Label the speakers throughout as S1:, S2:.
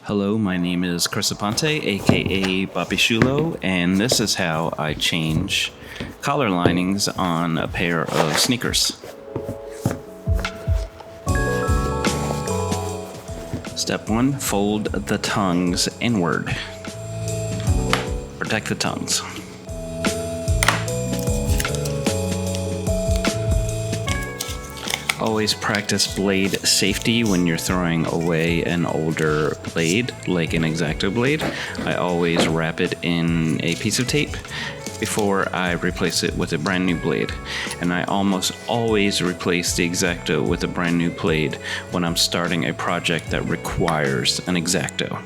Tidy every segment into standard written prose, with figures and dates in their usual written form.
S1: Hello, my name is Chris Aponte, aka Bobby Shulo, and this is how I change collar linings on a pair of sneakers. Step 1, fold the tongues inward. Protect the tongues. Always practice blade safety when you're throwing away an older blade, like an X-Acto blade. I always wrap it in a piece of tape before I replace it with a brand new blade. And I almost always replace the X-Acto with a brand new blade when I'm starting a project that requires an X-Acto.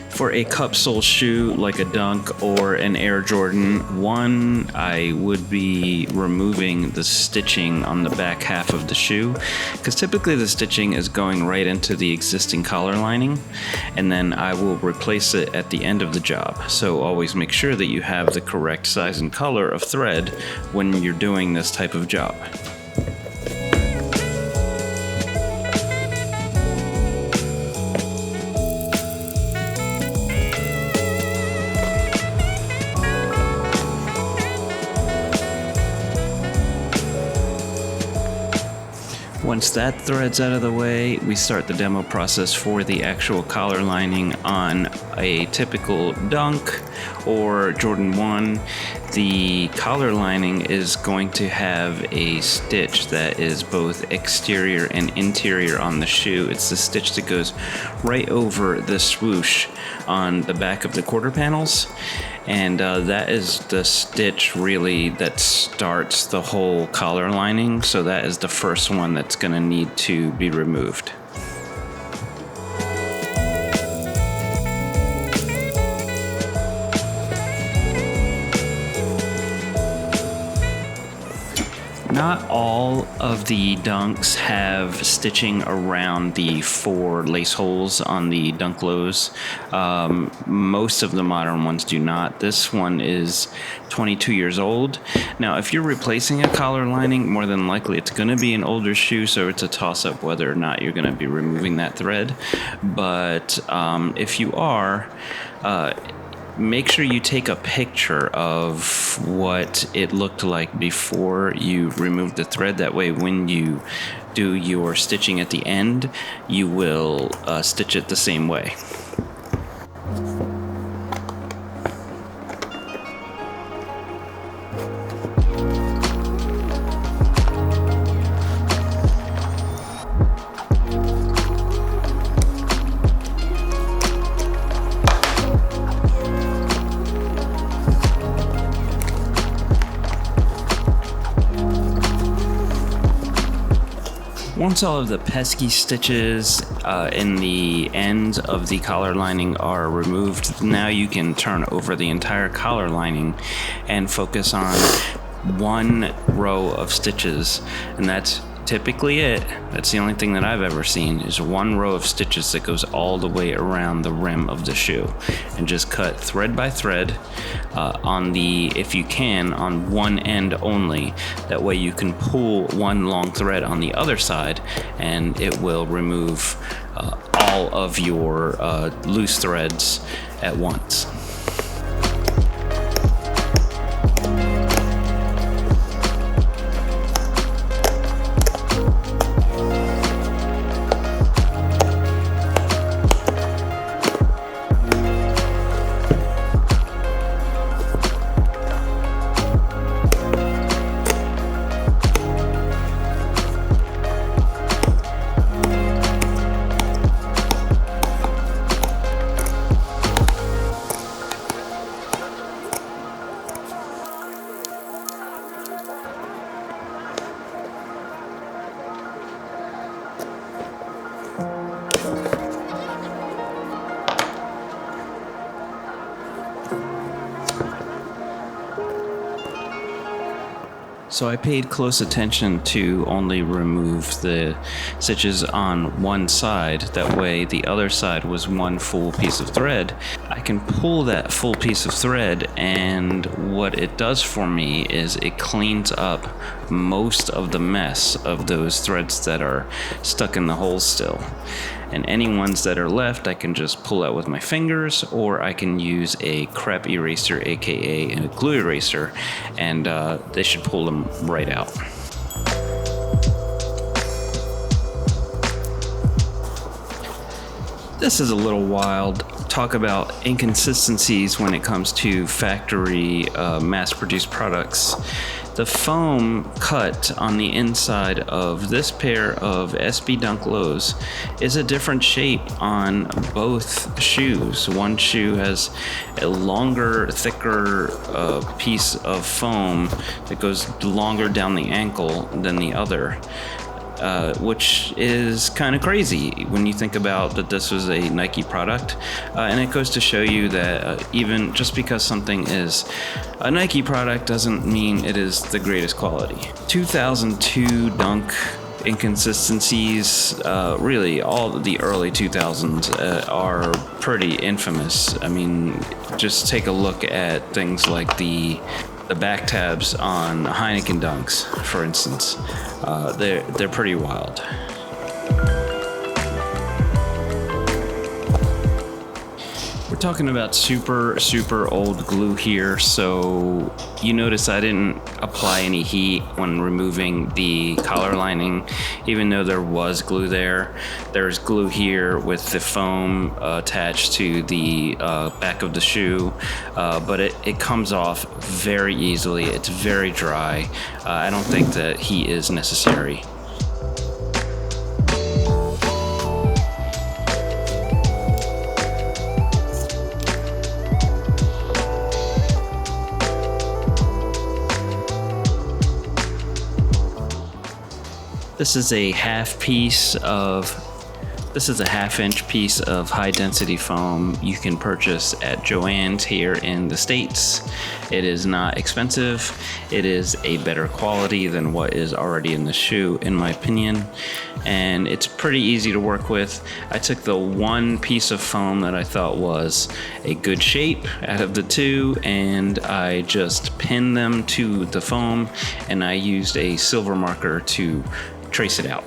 S1: For a cupsole shoe like a Dunk or an Air Jordan 1, I would be removing the stitching on the back half of the shoe, because typically the stitching is going right into the existing collar lining, and then I will replace it at the end of the job. So always make sure that you have the correct size and color of thread when you're doing this type of job. Once that thread's out of the way, we start the demo process for the actual collar lining on a typical Dunk or Jordan 1. The collar lining is going to have a stitch that is both exterior and interior on the shoe. It's the stitch that goes right over the swoosh on the back of the quarter panels. And that is the stitch really that starts the whole collar lining. So that is the first one that's going to need to be removed. Not all of the Dunks have stitching around the 4 lace holes on the Dunk lows. Most of the modern ones do not. This one is 22 years old. Now, if you're replacing a collar lining, more than likely it's going to be an older shoe, so it's a toss-up whether or not you're going to be removing that thread. But if you are, make sure you take a picture of what it looked like before you remove the thread. That way, when you do your stitching at the end, you will stitch it the same way. Once all of the pesky stitches in the end of the collar lining are removed, now you can turn over the entire collar lining and focus on one row of stitches, and that's typically it. That's the only thing that I've ever seen, is one row of stitches that goes all the way around the rim of the shoe, and just cut thread by thread on the, if you can, on one end only. That way you can pull one long thread on the other side and it will remove all of your loose threads at once. So I paid close attention to only remove the stitches on one side. That way the other side was one full piece of thread. I can pull that full piece of thread, and what it does for me is it cleans up most of the mess of those threads that are stuck in the hole still. And any ones that are left, I can just pull out with my fingers, or I can use a crep eraser, aka a glue eraser, and they should pull them right out. This is a little wild. Talk about inconsistencies when it comes to factory mass-produced products. The foam cut on the inside of this pair of SB Dunk Lows is a different shape on both shoes. One shoe has a longer, thicker piece of foam that goes longer down the ankle than the other. Which is kind of crazy when you think about that this was a Nike product. And it goes to show you that even just because something is a Nike product doesn't mean it is the greatest quality. 2002 Dunk inconsistencies, really all the early 2000s are pretty infamous. I mean, just take a look at things like the Backtabs on Heineken Dunks, for instance. They're pretty wild. We're talking about super old glue here, so you notice I didn't apply any heat when removing the collar lining, even though there was glue there. There's glue here with the foam attached to the back of the shoe, but it comes off very easily. It's very dry. I don't think that heat is necessary. This is a half-inch piece of high-density foam you can purchase at Joann's here in the States. It is not expensive. It is a better quality than what is already in the shoe, in my opinion, and it's pretty easy to work with. I took the one piece of foam that I thought was a good shape out of the two, and I just pinned them to the foam, and I used a silver marker to trace it out.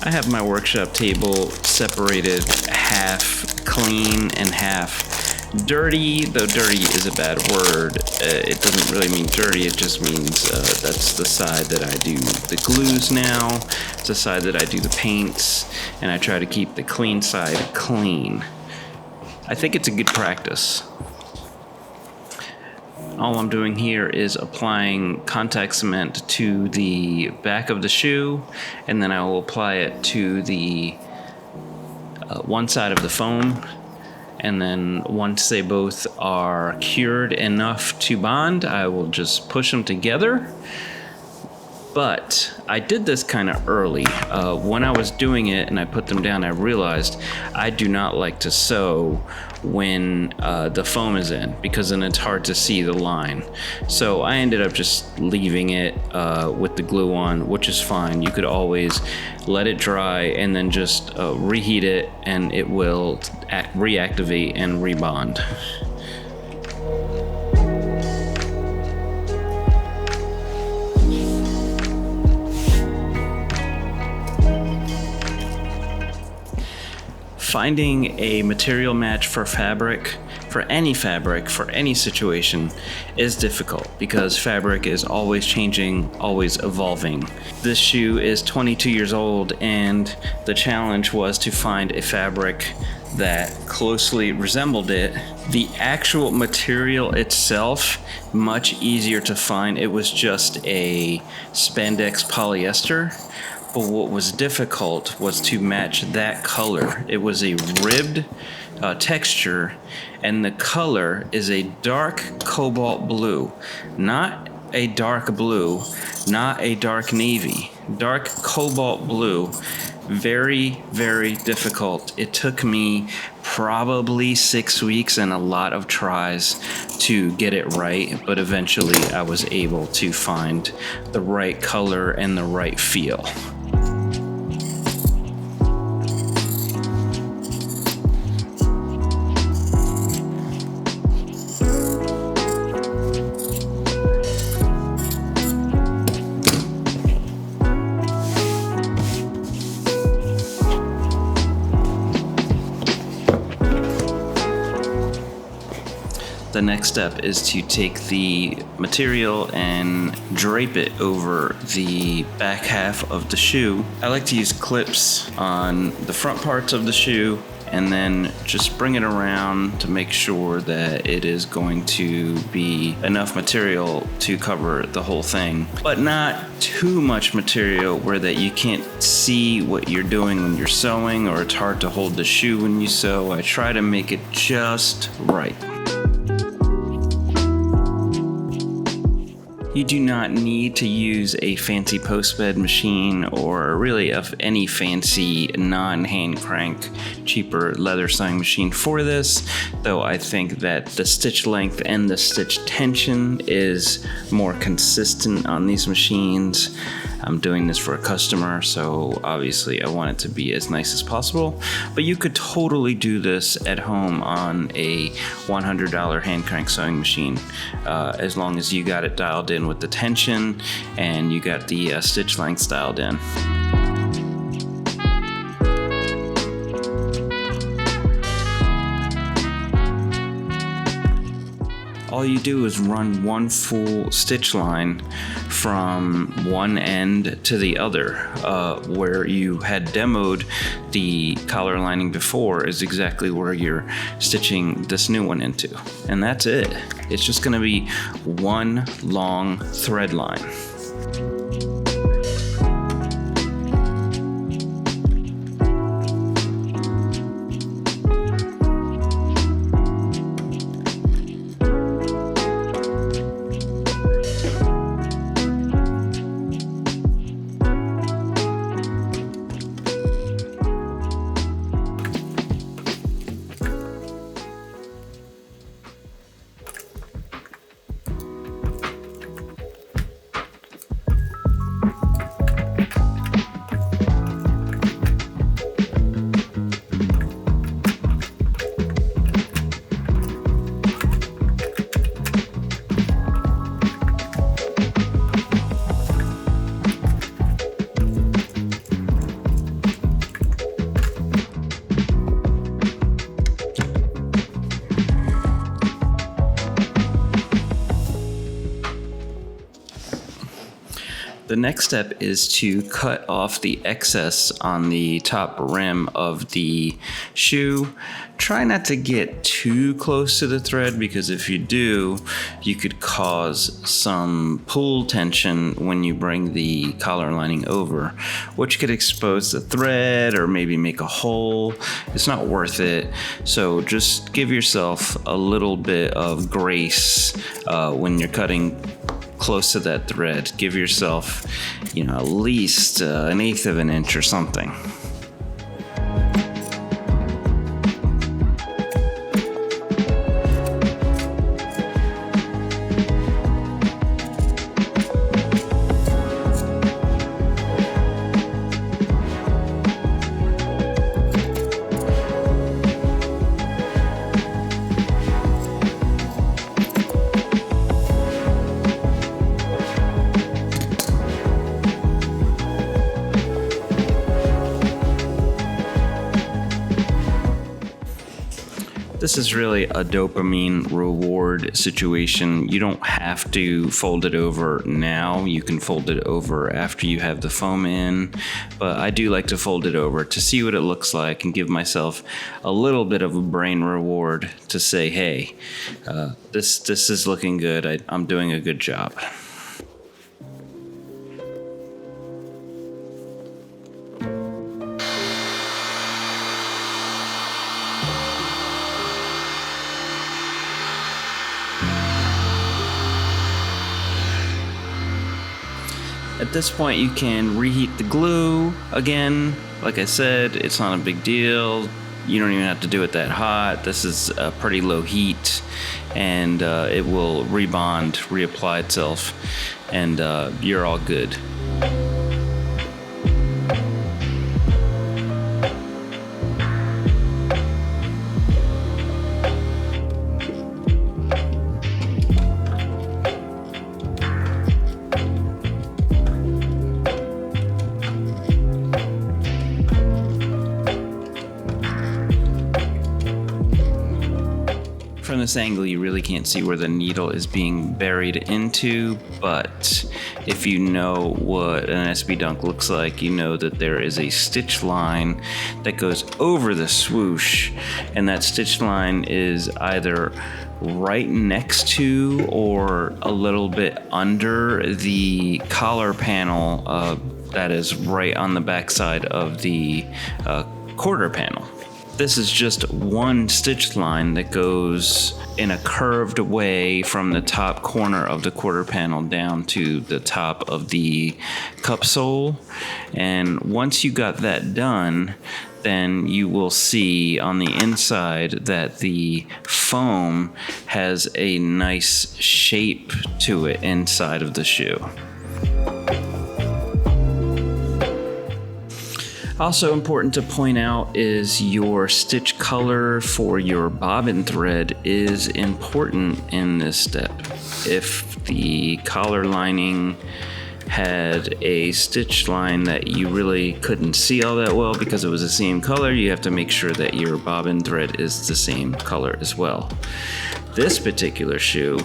S1: I have my workshop table separated half clean and half dirty, though dirty is a bad word. It doesn't really mean dirty, it just means that's the side that I do the glues now, it's the side that I do the paints, and I try to keep the clean side clean. I think it's a good practice. All I'm doing here is applying contact cement to the back of the shoe, and then I will apply it to the one side of the foam, and then once they both are cured enough to bond, I will just push them together. But I did this kind of early. When I was doing it and I put them down, I realized I do not like to sew when the foam is in, because then it's hard to see the line. So I ended up just leaving it with the glue on, which is fine. You could always let it dry and then just reheat it, and it will reactivate and rebond. Finding a material match for any fabric, for any situation is difficult because fabric is always changing, always evolving. This shoe is 22 years old, and the challenge was to find a fabric that closely resembled it. The actual material itself, much easier to find. It was just a spandex polyester. But what was difficult was to match that color. It was a ribbed texture, and the color is a dark cobalt blue, not a dark blue, not a dark navy, dark cobalt blue. Very, very difficult. It took me probably 6 weeks and a lot of tries to get it right, but eventually I was able to find the right color and the right feel. The next step is to take the material and drape it over the back half of the shoe. I like to use clips on the front parts of the shoe and then just bring it around to make sure that it is going to be enough material to cover the whole thing, but not too much material where that you can't see what you're doing when you're sewing, or it's hard to hold the shoe when you sew. I try to make it just right. You do not need to use a fancy post bed machine or really of any fancy non-hand crank cheaper leather sewing machine for this, though I think that the stitch length and the stitch tension is more consistent on these machines. I'm doing this for a customer, so obviously I want it to be as nice as possible, but you could totally do this at home on a $100 hand crank sewing machine, as long as you got it dialed in with the tension and you got the stitch length dialed in. All you do is run one full stitch line from one end to the other. Where you had demoed the collar lining before is exactly where you're stitching this new one into. And that's it. It's just gonna be one long thread line. The next step is to cut off the excess on the top rim of the shoe. Try not to get too close to the thread, because if you do, you could cause some pull tension when you bring the collar lining over, which could expose the thread or maybe make a hole. It's not worth it. So just give yourself a little bit of grace when you're cutting close to that thread. Give yourself, at least an eighth of an inch or something. This is really a dopamine reward situation. You don't have to fold it over now. You can fold it over after you have the foam in, but I do like to fold it over to see what it looks like and give myself a little bit of a brain reward to say, hey, this is looking good. I'm doing a good job. At this point, you can reheat the glue again. Like I said, it's not a big deal. You don't even have to do it that hot. This is a pretty low heat, and it will reapply itself, and you're all good. From this angle, you really can't see where the needle is being buried into, but if you know what an SB Dunk looks like, you know that there is a stitch line that goes over the swoosh, and that stitch line is either right next to or a little bit under the collar panel that is right on the backside of the quarter panel. This is just one stitch line that goes in a curved way from the top corner of the quarter panel down to the top of the cupsole. And once you got that done, then you will see on the inside that the foam has a nice shape to it inside of the shoe. Also important to point out is your stitch color for your bobbin thread is important in this step. If the collar lining had a stitch line that you really couldn't see all that well because it was the same color, you have to make sure that your bobbin thread is the same color as well. This particular shoe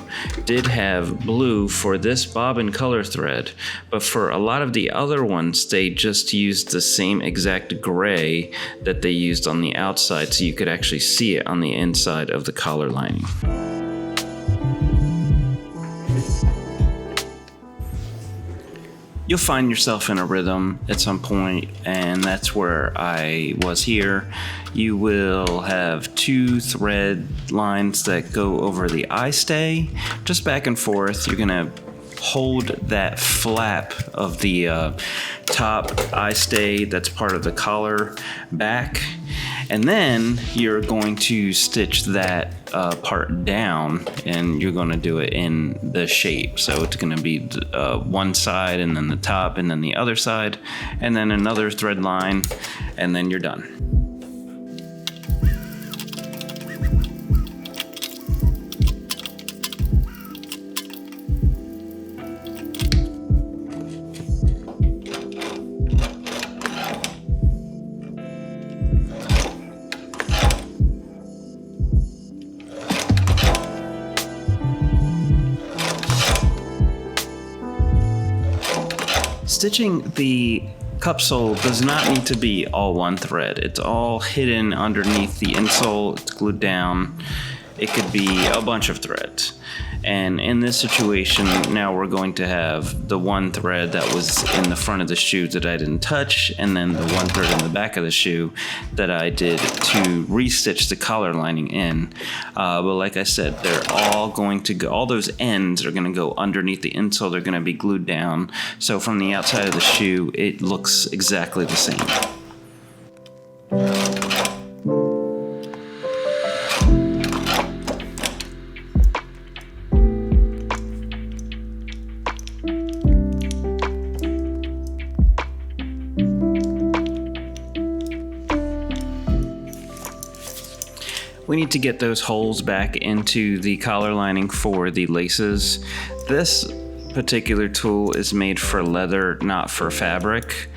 S1: did have blue for this bobbin color thread, but for a lot of the other ones, they just used the same exact gray that they used on the outside, so you could actually see it on the inside of the collar lining. You'll find yourself in a rhythm at some point, and that's where I was here. You will have two thread lines that go over the eye stay, just back and forth. You're gonna hold that flap of the top eye stay that's part of the collar back, and then you're going to stitch that part down, and you're going to do it in the shape. So it's going to be one side, and then the top, and then the other side, and then another thread line, and then you're done. Stitching the cupsole does not need to be all one thread. It's all hidden underneath the insole. It's glued down, It could be a bunch of threads. And in this situation, now we're going to have the one thread that was in the front of the shoe that I didn't touch, and then the one thread in the back of the shoe that I did to restitch the collar lining in. But like I said, they're all going to go, all those ends are going to go underneath the insole. They're going to be glued down. So from the outside of the shoe, it looks exactly the same. We need to get those holes back into the collar lining for the laces. This particular tool is made for leather, not for fabric.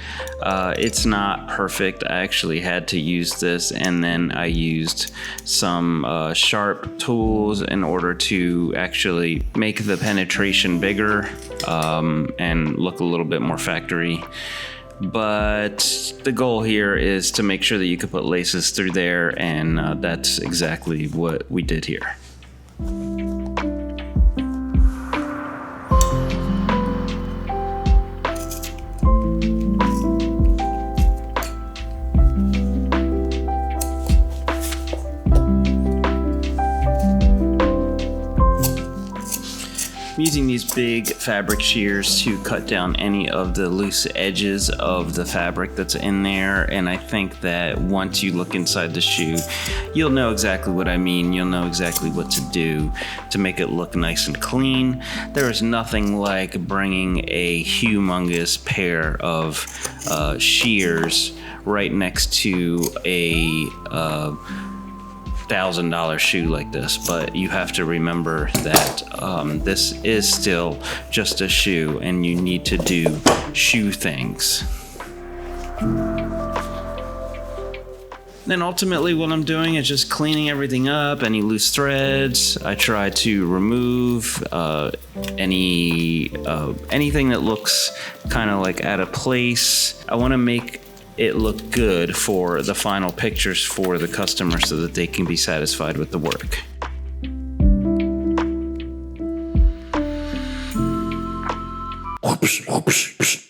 S1: It's not perfect. I actually had to use this, and then I used some sharp tools in order to actually make the penetration bigger and look a little bit more factory. But the goal here is to make sure that you can put laces through there, and that's exactly what we did here. I'm using these big fabric shears to cut down any of the loose edges of the fabric that's in there, and I think that once you look inside the shoe, you'll know exactly what I mean. You'll know exactly what to do to make it look nice and clean. There is nothing like bringing a humongous pair of shears right next to a $1,000 shoe like this, but you have to remember that this is still just a shoe, and you need to do shoe things. Then ultimately what I'm doing is just cleaning everything up, any loose threads. I try to remove anything that looks kind of like out of place. I want to make it look good for the final pictures for the customer so that they can be satisfied with the work.
S2: Oops.